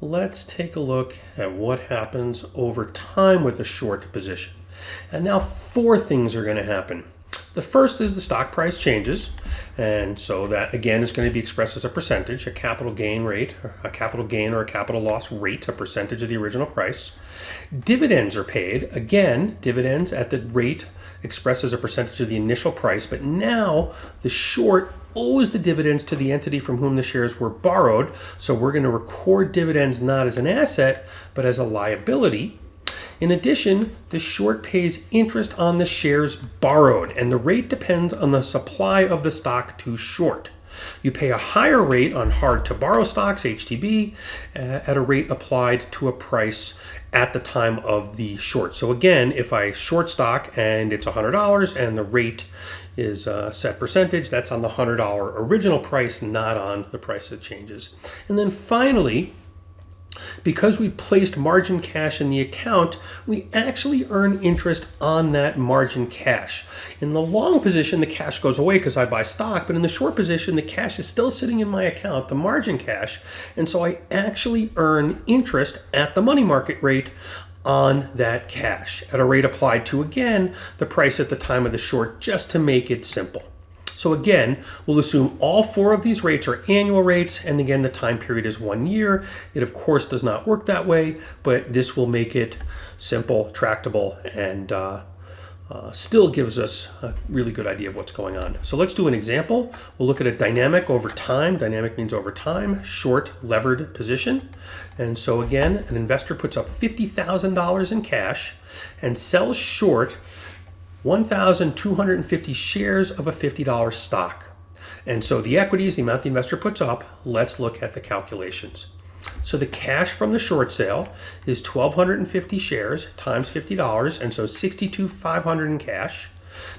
let's take a look at what happens over time with a short position. And now four things are going to happen. The first is the stock price changes, and so that again is going to be expressed as a percentage, a capital gain rate, a capital gain or a capital loss rate, a percentage of the original price. Dividends are paid, again, dividends at the rate expressed as a percentage of the initial price, but now the short owes the dividends to the entity from whom the shares were borrowed, so we're going to record dividends not as an asset, but as a liability. In addition, the short pays interest on the shares borrowed, and the rate depends on the supply of the stock to short. You pay a higher rate on hard to borrow stocks, HTB, at a rate applied to a price at the time of the short. So again, if I short stock and it's $100 and the rate is a set percentage, that's on the $100 original price, not on the price that changes. And then finally, because we've placed margin cash in the account, we actually earn interest on that margin cash. In the long position, the cash goes away because I buy stock, but in the short position, the cash is still sitting in my account, the margin cash, and so I actually earn interest at the money market rate on that cash at a rate applied to, again, the price at the time of the short, just to make it simple. So again, we'll assume all four of these rates are annual rates, and again, the time period is 1 year. It of course does not work that way, but this will make it simple, tractable, and still gives us a really good idea of what's going on. So let's do an example. We'll look at a dynamic over time. Dynamic means over time, short levered position. And so again, an investor puts up $50,000 in cash and sells short 1,250 shares of a $50 stock. And so the equity is the amount the investor puts up. Let's look at the calculations. So the cash from the short sale is 1,250 shares times $50, and so $62,500 in cash.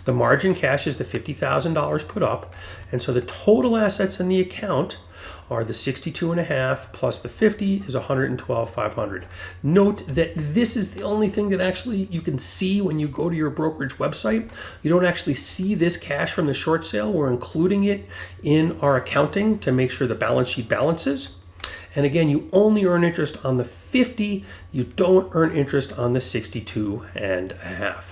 The margin cash is the $50,000 put up, and so the total assets in the account are the 62.5 plus the 50 is 112,500. Note that this is the only thing that actually you can see when you go to your brokerage website. You don't actually see this cash from the short sale. We're including it in our accounting to make sure the balance sheet balances. And again, you only earn interest on the 50. You don't earn interest on the 62.5.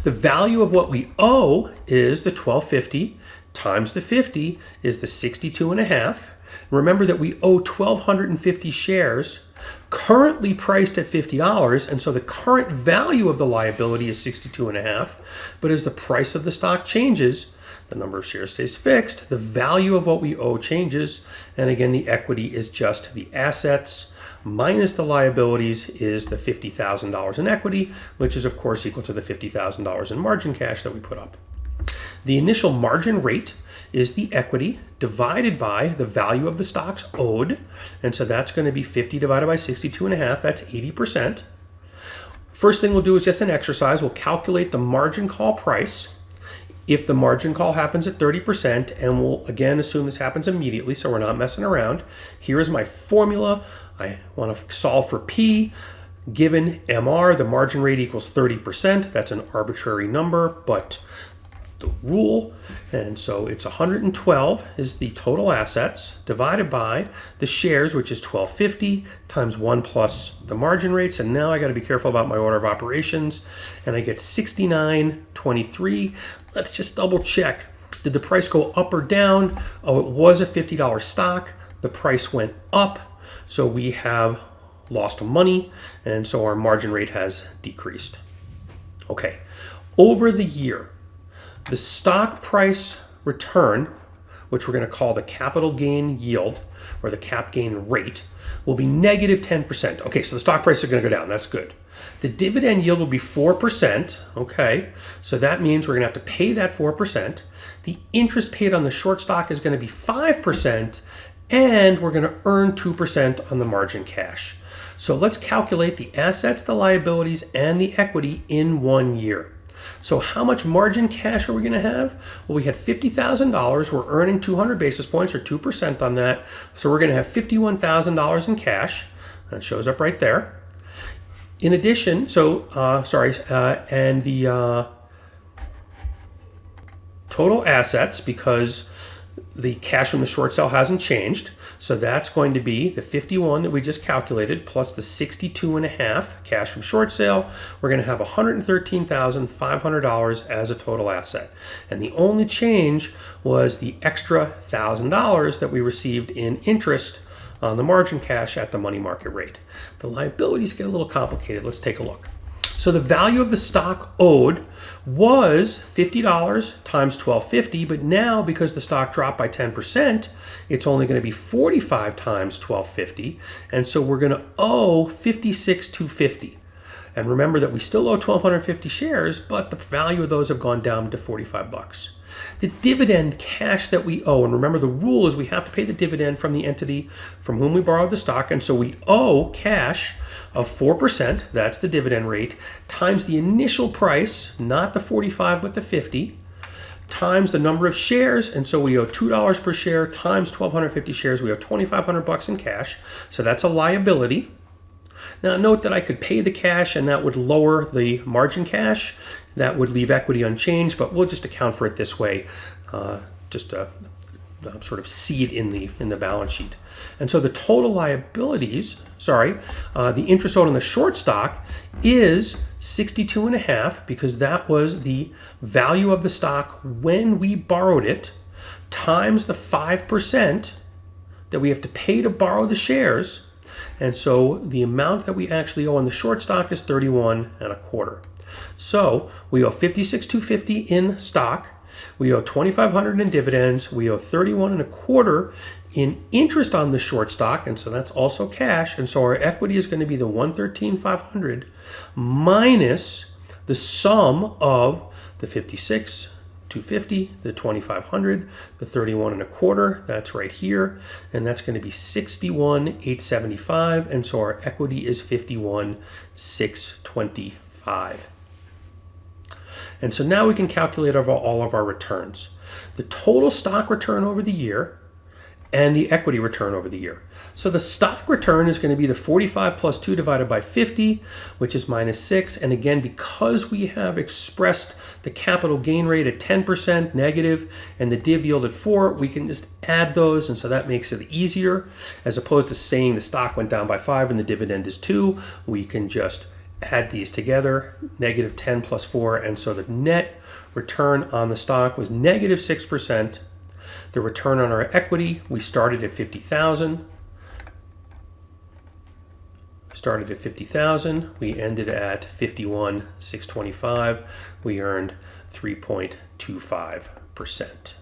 The value of what we owe is the 1,250 times the 50 is the 62.5. Remember that we owe 1,250 shares currently priced at $50, and so the current value of the liability is 62.5. But as the price of the stock changes, the number of shares stays fixed, the value of what we owe changes, and again, the equity is just the assets minus the liabilities is the $50,000 in equity, which is of course equal to the $50,000 in margin cash that we put up. The initial margin rate is the equity divided by the value of the stocks owed, and so that's going to be 50 divided by 62.5, that's 80%. First thing we'll do is just an exercise. We'll calculate the margin call price. If the margin call happens at 30%, and we'll again assume this happens immediately, so we're not messing around. Here is my formula. I want to solve for P. Given MR, the margin rate equals 30%. That's an arbitrary number, but the rule, and so it's 112 is the total assets divided by the shares, which is 1,250 times 1 plus the margin rates, and now I got to be careful about my order of operations, and I get 69.23. Let's just double check. Did the price go up or down? Oh, it was a $50 stock. The price went up, so we have lost money, and so our margin rate has decreased. Okay, over the year, the stock price return, which we're going to call the capital gain yield or the cap gain rate, will be negative 10%. Okay, so the stock price is going to go down. That's good. The dividend yield will be 4%. Okay, so that means we're going to have to pay that 4%. The interest paid on the short stock is going to be 5%, and we're going to earn 2% on the margin cash. So let's calculate the assets, the liabilities, and the equity in 1 year. So how much margin cash are we going to have? Well, we had $50,000. We're earning 200 basis points or 2% on that. So we're going to have $51,000 in cash. That shows up right there. In addition, and the total assets, because the cash from the short sale hasn't changed. So that's going to be the 51 that we just calculated plus the 62.5 cash from short sale. We're going to have $113,500 as a total asset. And the only change was the extra $1,000 that we received in interest on the margin cash at the money market rate. The liabilities get a little complicated. Let's take a look. So the value of the stock owed was $50 times $12.50, but now because the stock dropped by 10%, it's only going to be 45 times $12.50, and so we're going to owe $56,250. And remember that we still owe 1,250 shares, but the value of those have gone down to 45 bucks. The dividend cash that we owe, and remember the rule is we have to pay the dividend from the entity from whom we borrowed the stock, and so we owe cash of 4%, that's the dividend rate, times the initial price, not the 45 but the 50, times the number of shares, and so we owe $2 per share times 1,250 shares, we owe 2,500 bucks in cash, so that's a liability. Now note that I could pay the cash and that would lower the margin cash. That would leave equity unchanged, but we'll just account for it this way, sort of see it in the balance sheet. And so the total liabilities, the interest owed on the short stock is 62.5 because that was the value of the stock when we borrowed it times the 5% that we have to pay to borrow the shares. And so the amount that we actually owe on the short stock is 31.25. So we owe 56,250 in stock, we owe 2,500 in dividends, we owe 31.25 in interest on the short stock, and so that's also cash. And so our equity is going to be the 113,500 minus the sum of the 56,250, the 2,500, the 31.25, that's right here, and that's going to be 61,875, and so our equity is 51,625. And so now we can calculate all of our returns. The total stock return over the year and the equity return over the year. So the stock return is going to be the 45 plus 2 divided by 50, which is minus 6. And again, because we have expressed the capital gain rate at 10% negative and the div yield at 4, we can just add those. And so that makes it easier. As opposed to saying the stock went down by 5 and the dividend is 2, we can just add these together, negative 10 plus 4. And so the net return on the stock was negative 6%. The return on our equity, we started at 50,000. We ended at 51,625. We earned 3.25%.